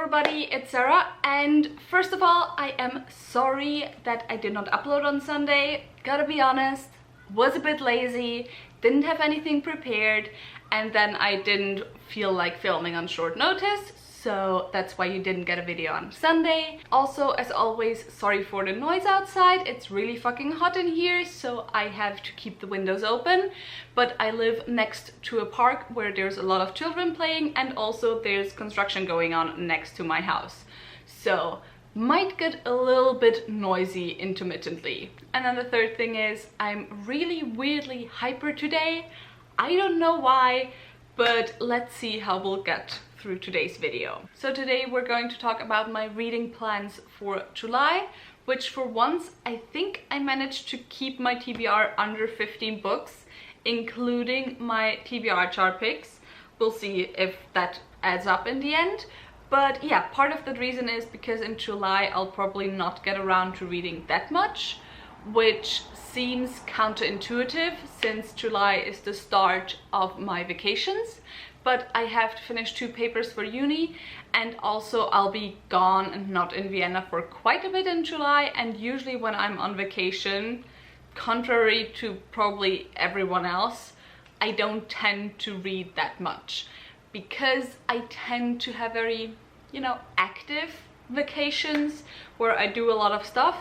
everybody, it's Sarah, and first of all, I am sorry that I did not upload on Sunday. Gotta be honest, was a bit lazy, didn't have anything prepared, and then I didn't feel like filming on short notice, so that's why you didn't get a video on Sunday. Also, as always, sorry for the noise outside. It's really fucking hot in here, so I have to keep the windows open. But I live next to a park where there's a lot of children playing, and also there's construction going on next to my house. So might get a little bit noisy intermittently. And then the third thing is I'm really weirdly hyper today. I don't know why, but let's see how we'll get through today's video. So today we're going to talk about my reading plans for July, which for once I think I managed to keep my TBR under 15 books, including my TBR Jar picks. We'll see if that adds up in the end. But yeah, part of the reason is because in July I'll probably not get around to reading that much, which seems counterintuitive since July is the start of my vacations. But I have to finish 2 papers for uni, and also I'll be gone and not in Vienna for quite a bit in July. And usually when I'm on vacation, contrary to probably everyone else, I don't tend to read that much because I tend to have very, active vacations where I do a lot of stuff,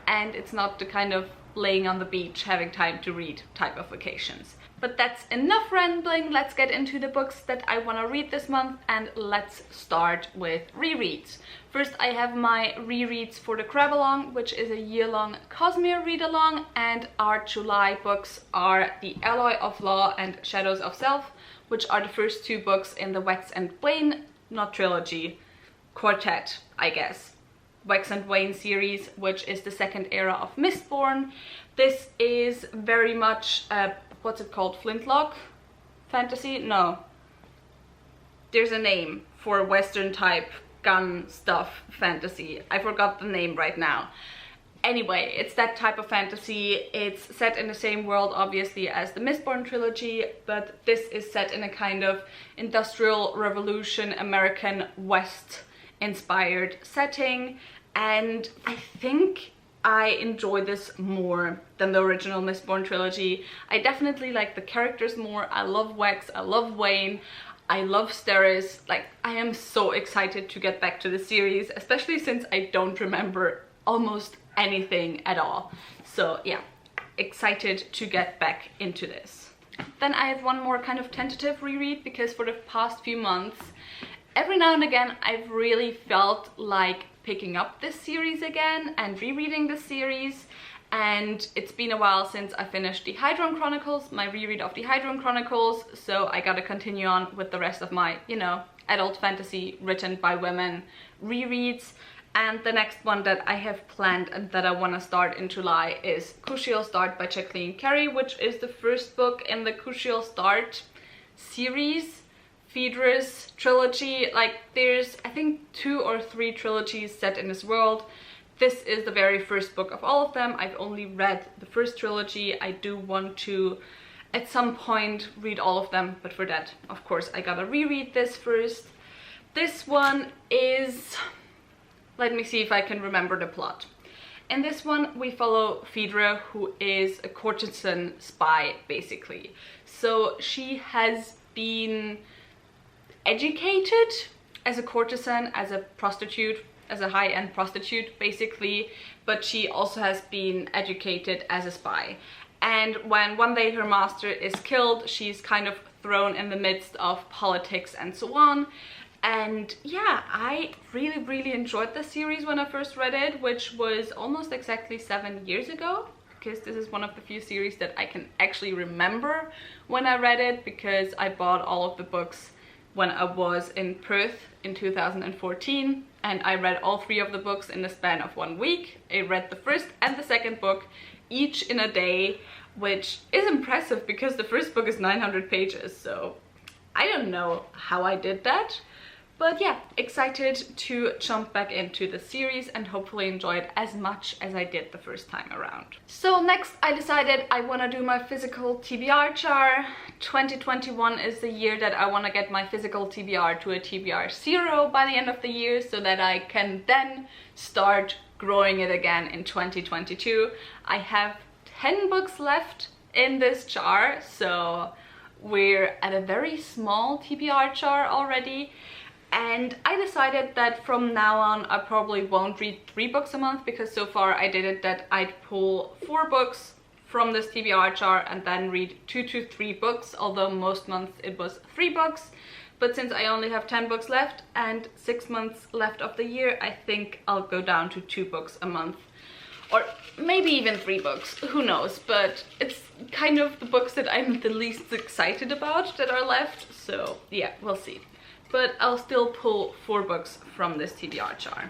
and it's not the kind of laying on the beach having time to read type of vacations. But that's enough rambling. Let's get into the books that I want to read this month, and let's start with rereads. First, I have my rereads for the Crab Along, which is a year-long Cosmere read-along, and our July books are The Alloy of Law and Shadows of Self, which are the first 2 books in the Wax and Wayne, not trilogy, quartet, I guess, Wax and Wayne series, which is the second era of Mistborn. This is very much what's it called? Flintlock fantasy? No. There's a name for Western type gun stuff fantasy. I forgot the name right now. Anyway, it's that type of fantasy. It's set in the same world, obviously, as the Mistborn trilogy, but this is set in a kind of Industrial Revolution, American West inspired setting. And I think I enjoy this more than the original Mistborn trilogy. I definitely like the characters more. I love Wax, I love Wayne, I love Steris. Like, I am so excited to get back to the series, especially since I don't remember almost anything at all. So yeah, excited to get back into this. Then I have one more kind of tentative reread, because for the past few months, every now and again, I've really felt like picking up this series again and rereading this series, and it's been a while since I finished the Hydron Chronicles, my reread of the Hydron Chronicles, so I gotta continue on with the rest of my, adult fantasy written by women rereads. And the next one that I have planned and that I want to start in July is Crucial Start by Jacqueline Carey, which is the first book in the Crucial Start series, Phaedrus trilogy. Like, there's I think 2 or 3 trilogies set in this world. This is the very first book of all of them. I've only read the first trilogy. I do want to at some point read all of them, but for that, of course, I gotta reread this first. This one is, let me see if I can remember the plot. In this one, we follow Phaedra, who is a courtesan spy, basically. So she has been educated as a courtesan, as a prostitute, as a high-end prostitute, basically, but she also has been educated as a spy. And when one day her master is killed, she's kind of thrown in the midst of politics and so on. And yeah, I really enjoyed the series when I first read it, which was almost exactly 7 years ago, because this is one of the few series that I can actually remember when I read it, because I bought all of the books when I was in Perth in 2014, and I read all 3 of the books in the span of 1 week. I read the first and the second book each in a day, which is impressive because the first book is 900 pages, so I don't know how I did that. But yeah, excited to jump back into the series and hopefully enjoy it as much as I did the first time around. So next I decided I want to do my physical TBR jar. 2021 is the year that I want to get my physical TBR to a TBR 0 by the end of the year, so that I can then start growing it again in 2022. I have 10 books left in this jar, so we're at a very small TBR jar already. And I decided that from now on I probably won't read 3 books a month, because so far I did it that I'd pull 4 books from this TBR jar and then read 2 to 3 books, although most months it was 3 books. But since I only have 10 books left and 6 months left of the year, I think I'll go down to 2 books a month. Or maybe even 3 books, who knows, but it's kind of the books that I'm the least excited about that are left, so yeah, we'll see. But I'll still pull 4 books from this TBR jar.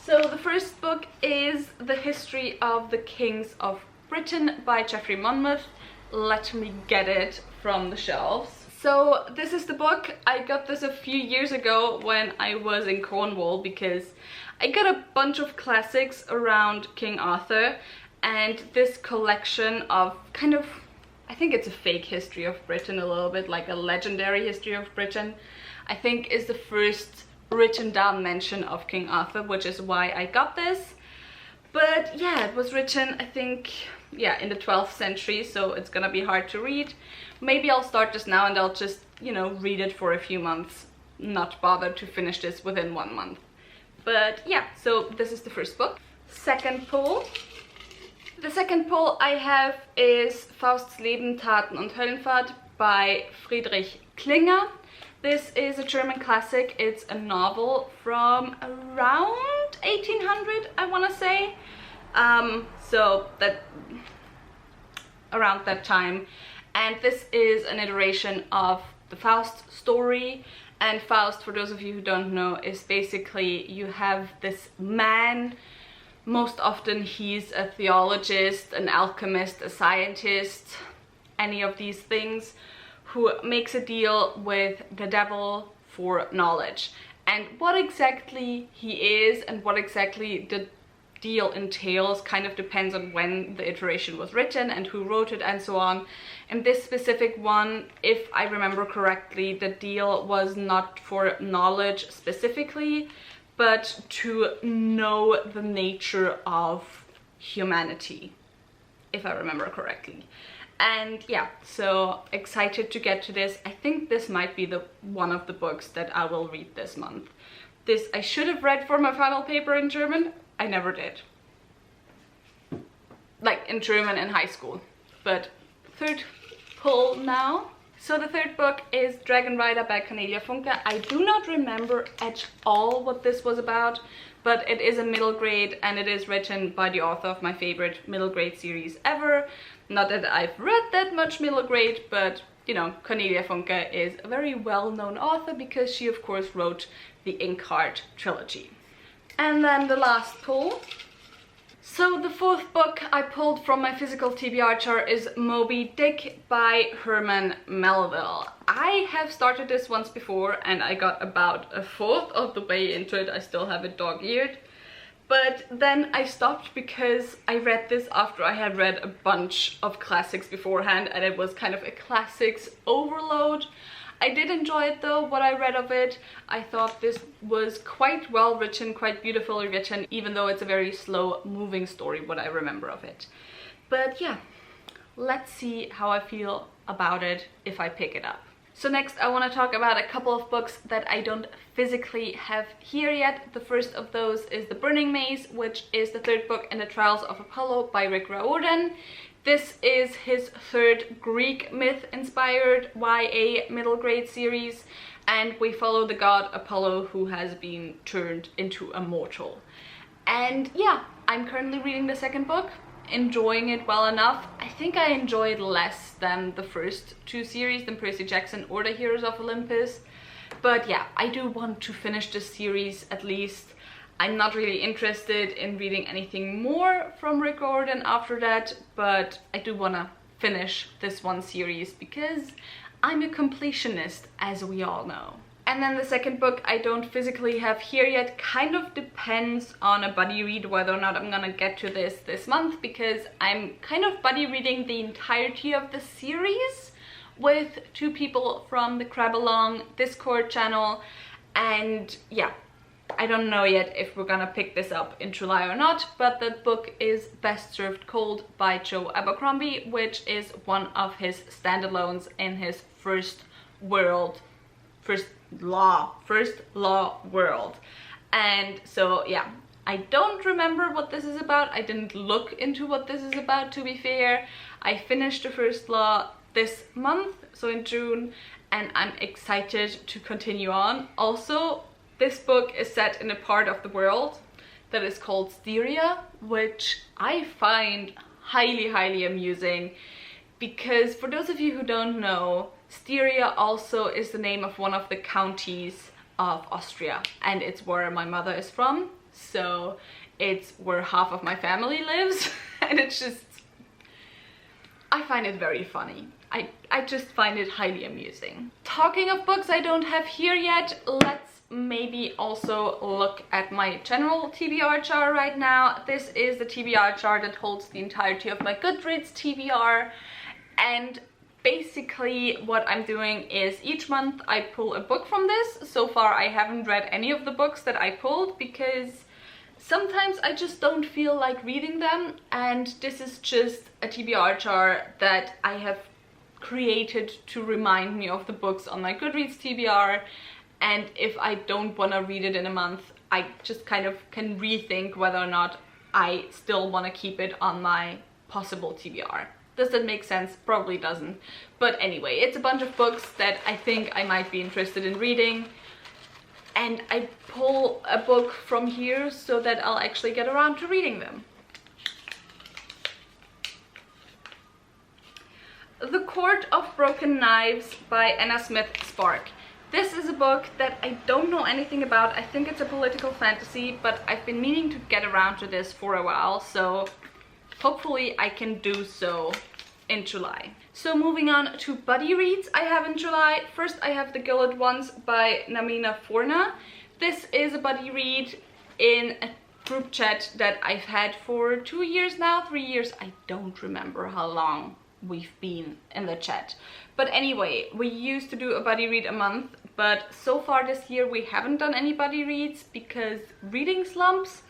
So the first book is The History of the Kings of Britain by Geoffrey Monmouth. Let me get it from the shelves. So this is the book. I got this a few years ago when I was in Cornwall, because I got a bunch of classics around King Arthur, and this collection of kind of, I think it's a fake history of Britain a little bit, like a legendary history of Britain, I think is the first written down mention of King Arthur, which is why I got this. But yeah, it was written, I think, yeah, in the 12th century, so it's gonna be hard to read. Maybe I'll start this now and I'll just, you know, read it for a few months, not bother to finish this within 1 month. But yeah, so this is the first book. Second pull. The second pull I have is Fausts Leben, Taten und Höllenfahrt by Friedrich Klinger. This is a German classic. It's a novel from around 1800, I want to say. So that around that time. And this is an iteration of the Faust story. And Faust, for those of you who don't know, is basically you have this man. Most often he's a theologist, an alchemist, a scientist, any of these things, who makes a deal with the devil for knowledge. And what exactly he is and what exactly the deal entails kind of depends on when the iteration was written and who wrote it and so on. In this specific one, if I remember correctly, the deal was not for knowledge specifically, but to know the nature of humanity, if I remember correctly. And yeah, so excited to get to this. I think this might be the one of the books that I will read this month. This I should have read for my final paper in German. I never did. Like in German in high school. But third pull now. So the third book is Dragon Rider by Cornelia Funke. I do not remember at all what this was about, but it is a middle grade and it is written by the author of my favorite middle grade series ever. Not that I've read that much middle grade, but you know, Cornelia Funke is a very well-known author because she of course wrote the Inkheart trilogy. And then the last pull. So the fourth book I pulled from my physical TBR jar is Moby Dick by Herman Melville. I have started this once before and I got about a fourth of the way into it. I still have it dog-eared. But then I stopped because I read this after I had read a bunch of classics beforehand and it was kind of a classics overload. I did enjoy it though, what I read of it. I thought this was quite well written, quite beautifully written, even though it's a very slow moving story, what I remember of it. But yeah, let's see how I feel about it if I pick it up. So next I want to talk about a couple of books that I don't physically have here yet. The first of those is The Burning Maze, which is the third book in the Trials of Apollo by Rick Riordan. This is his third Greek myth-inspired YA middle grade series, and we follow the god Apollo who has been turned into a mortal. And yeah, I'm currently reading the second book, enjoying it well enough. I think I enjoyed less than the first two series, than Percy Jackson or the Heroes of Olympus. But yeah, I do want to finish this series at least. I'm not really interested in reading anything more from Rick Riordan after that, but I do want to finish this one series because I'm a completionist, as we all know. And then the second book I don't physically have here yet. Kind of depends on a buddy read whether or not I'm gonna get to this month, because I'm kind of buddy reading the entirety of the series with two people from the Crab Along Discord channel. And yeah, I don't know yet if we're gonna pick this up in July or not, but the book is Best Served Cold by Joe Abercrombie, which is one of his standalones in his first law world. And so yeah, I don't remember what this is about. I didn't look into what this is about, to be fair. I finished the first law this month, so in June, and I'm excited to continue on. Also, this book is set in a part of the world that is called Styria, which I find highly amusing, because for those of you who don't know, Styria also is the name of one of the counties of Austria, and it's where my mother is from, so it's where half of my family lives. And it's just, I find it very funny. I just find it highly amusing. Talking of books I don't have here yet, let's maybe also look at my general TBR jar right now. This is the TBR jar that holds the entirety of my Goodreads TBR, and basically what I'm doing is each month I pull a book from this. So far I haven't read any of the books that I pulled because sometimes I just don't feel like reading them, and this is just a TBR jar that I have created to remind me of the books on my Goodreads TBR. And if I don't want to read it in a month, I just kind of can rethink whether or not I still want to keep it on my possible TBR. Does that make sense? Probably doesn't. But anyway, it's a bunch of books that I think I might be interested in reading. And I pull a book from here so that I'll actually get around to reading them. The Court of Broken Knives by Anna Smith Spark. This is a book that I don't know anything about. I think it's a political fantasy, but I've been meaning to get around to this for a while, so hopefully I can do so in July. So moving on to buddy reads I have in July. First I have The Gilded Ones by Namina Forna. This is a buddy read in a group chat that I've had for 2 years now, 3 years. I don't remember how long we've been in the chat. But anyway, we used to do a buddy read a month, but so far this year we haven't done any buddy reads because reading slumps.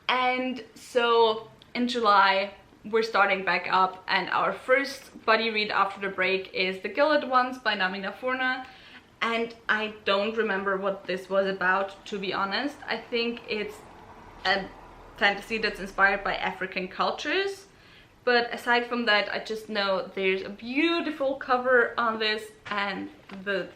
And so in July we're starting back up, and our first buddy read after the break is The Gilded Ones by Namina Forna. And I don't remember what this was about, to be honest. I think it's a fantasy that's inspired by African cultures. But aside from that, I just know there's a beautiful cover on this, and the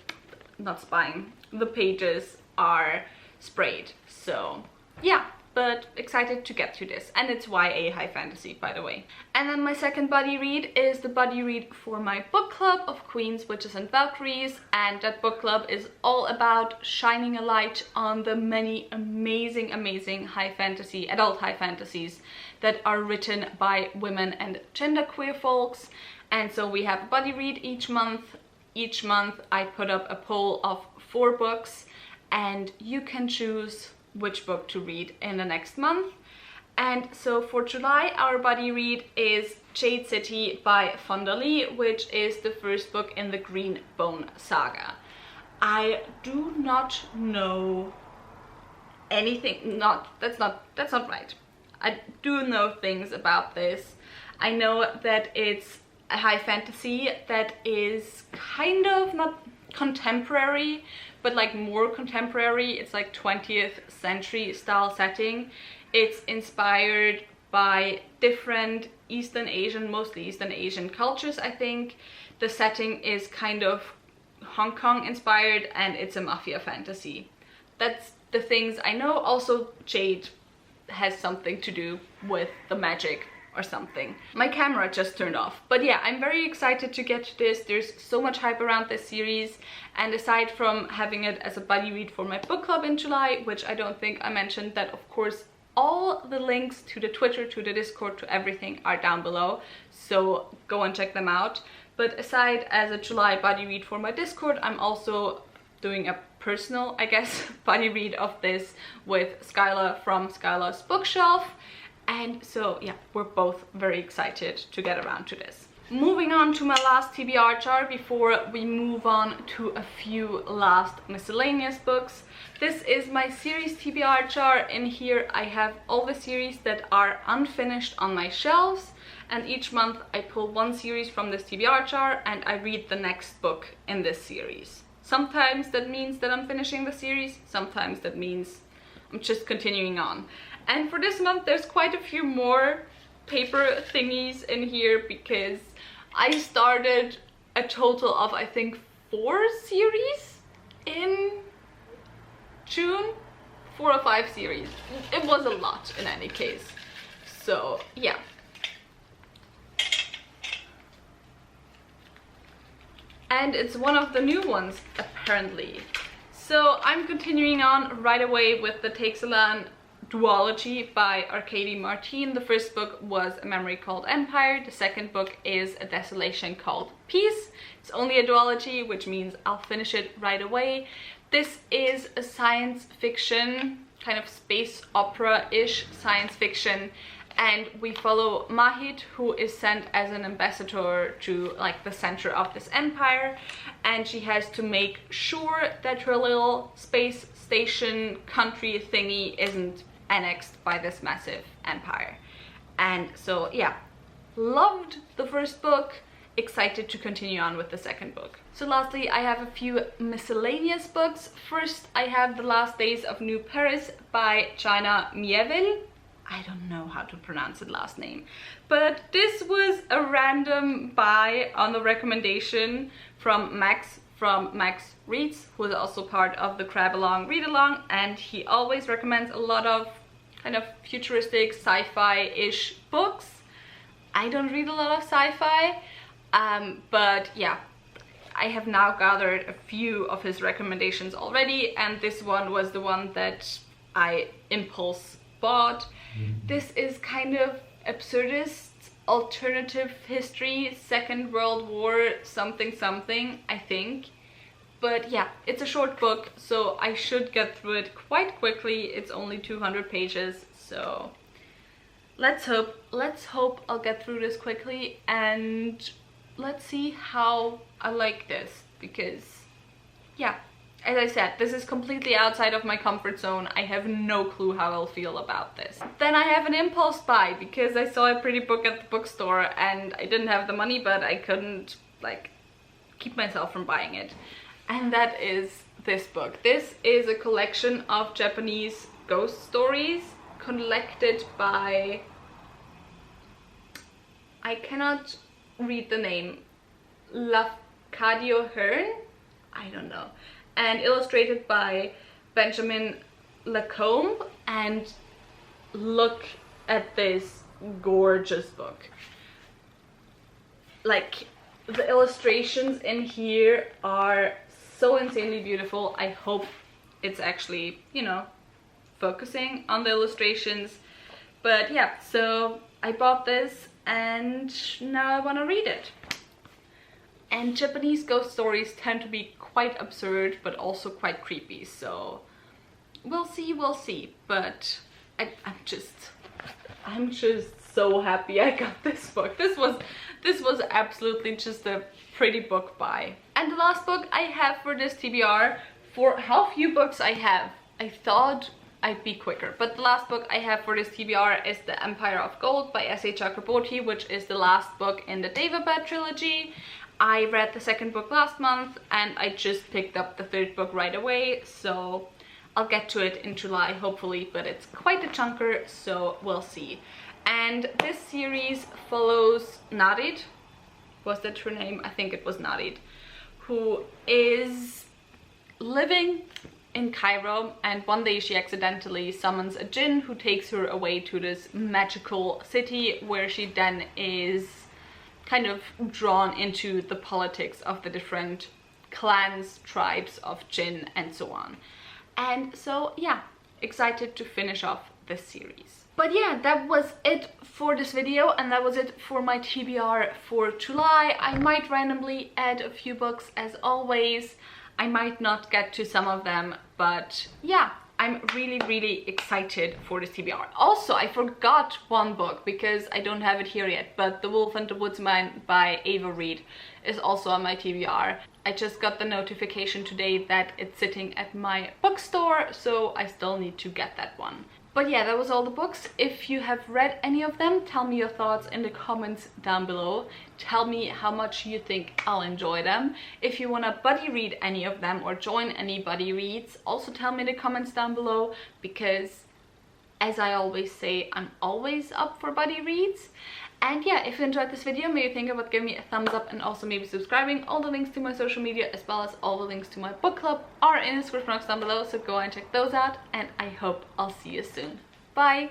pages are sprayed. So yeah, but excited to get to this. And it's YA high fantasy, by the way. And then my second buddy read is the buddy read for my book club of Queens, Witches and Valkyries. And that book club is all about shining a light on the many amazing high fantasy, adult high fantasies that are written by women and genderqueer folks. And so we have a buddy read each month. Each month I put up a poll of 4 books, and you can choose which book to read in the next month. And so for July, our buddy read is Jade City by Fonda Lee, which is the first book in the Green Bone saga. I do not know anything, that's not right. I do know things about this. I know that it's a high fantasy that is kind of not contemporary, but like more contemporary. It's like 20th century style setting. It's inspired by different Eastern Asian, mostly Eastern Asian cultures, I think. The setting is kind of Hong Kong inspired, and it's a mafia fantasy. That's the things I know. Also, Jade has something to do with the magic or something. My camera just turned off. But yeah, I'm very excited to get to this. There's so much hype around this series, and aside from having it as a buddy read for my book club in July, which I don't think I mentioned, that of course all the links to the Twitter, to the Discord, to everything are down below, so go and check them out. But aside as a July buddy read for my Discord, I'm also doing a personal, I guess, buddy read of this with Skylar from Skylar's Bookshelf. And so yeah, we're both very excited to get around to this. Moving on to my last TBR jar before we move on to a few last miscellaneous books. This is my series TBR jar. In here I have all the series that are unfinished on my shelves, and each month I pull one series from this TBR jar and I read the next book in this series. Sometimes that means that I'm finishing the series, sometimes that means I'm just continuing on. And for this month there's quite a few more paper thingies in here because I started a total of, I think, 4 series in June. 4 or 5 series. It was a lot in any case. So yeah. And it's one of the new ones apparently. So I'm continuing on right away with the Takes-A-Land duology by Arkady Martin. The first book was A Memory Called Empire. The second book is A Desolation Called Peace. It's only a duology, which means I'll finish it right away. This is a science fiction, kind of space opera-ish science fiction, and we follow Mahit, who is sent as an ambassador to like the center of this empire, and she has to make sure that her little space station country thingy isn't annexed by this massive empire. And so yeah, loved the first book, excited to continue on with the second book. So lastly, I have a few miscellaneous books. First, I have The Last Days of New Paris by China Mieville. I don't know how to pronounce the last name, but this was a random buy on the recommendation from Max Reads, who is also part of the Crab Along Read Along, and he always recommends a lot of kind of futuristic sci-fi-ish books. I don't read a lot of sci-fi, but yeah, I have now gathered a few of his recommendations already, and this one was the one that I impulse bought. This is kind of absurdist, alternative history, Second World War, something, I think. But yeah, it's a short book, so I should get through it quite quickly. It's only 200 pages, so let's hope I'll get through this quickly, and let's see how I like this, because yeah, as I said, this is completely outside of my comfort zone. I have no clue how I'll feel about this. Then I have an impulse buy because I saw a pretty book at the bookstore and I didn't have the money, but I couldn't like keep myself from buying it. And that is this book. This is a collection of Japanese ghost stories collected by, I cannot read the name, Lafcadio Hearn? I don't know. And illustrated by Benjamin Lacombe. And look at this gorgeous book. Like, the illustrations in here are so insanely beautiful. I hope it's actually, you know, focusing on the illustrations. But yeah, so I bought this and now I want to read it. And Japanese ghost stories tend to be quite absurd but also quite creepy, so we'll see. But I'm just so happy I got this book. This was absolutely just a pretty book buy. And the last book I have for this TBR, for how few books I have, I thought I'd be quicker. But the last book I have for this TBR is The Empire of Gold by S.A. Chakraborty, which is the last book in the Devabad trilogy. I read the second book last month and I just picked up the third book right away, so I'll get to it in July hopefully, but it's quite a chunker, so we'll see. And this series follows Narid, was that her name? I think it was Narid, who is living in Cairo, and one day she accidentally summons a djinn who takes her away to this magical city where she then is kind of drawn into the politics of the different clans, tribes of jinn and so on. And so yeah, excited to finish off this series. But yeah, that was it for this video, and that was it for my TBR for July. I might randomly add a few books as always. I might not get to some of them, but yeah, I'm really excited for this TBR. Also, I forgot one book because I don't have it here yet, but The Wolf and the Woodsman by Ava Reid is also on my TBR. I just got the notification today that it's sitting at my bookstore, so I still need to get that one. But yeah, that was all the books. If you have read any of them, tell me your thoughts in the comments down below. Tell me how much you think I'll enjoy them. If you want to buddy read any of them or join any buddy reads, also tell me in the comments down below, because as I always say, I'm always up for buddy reads. And yeah, if you enjoyed this video, maybe think about giving me a thumbs up and also maybe subscribing. All the links to my social media as well as all the links to my book club are in the description box down below, so go and check those out, and I hope I'll see you soon. Bye!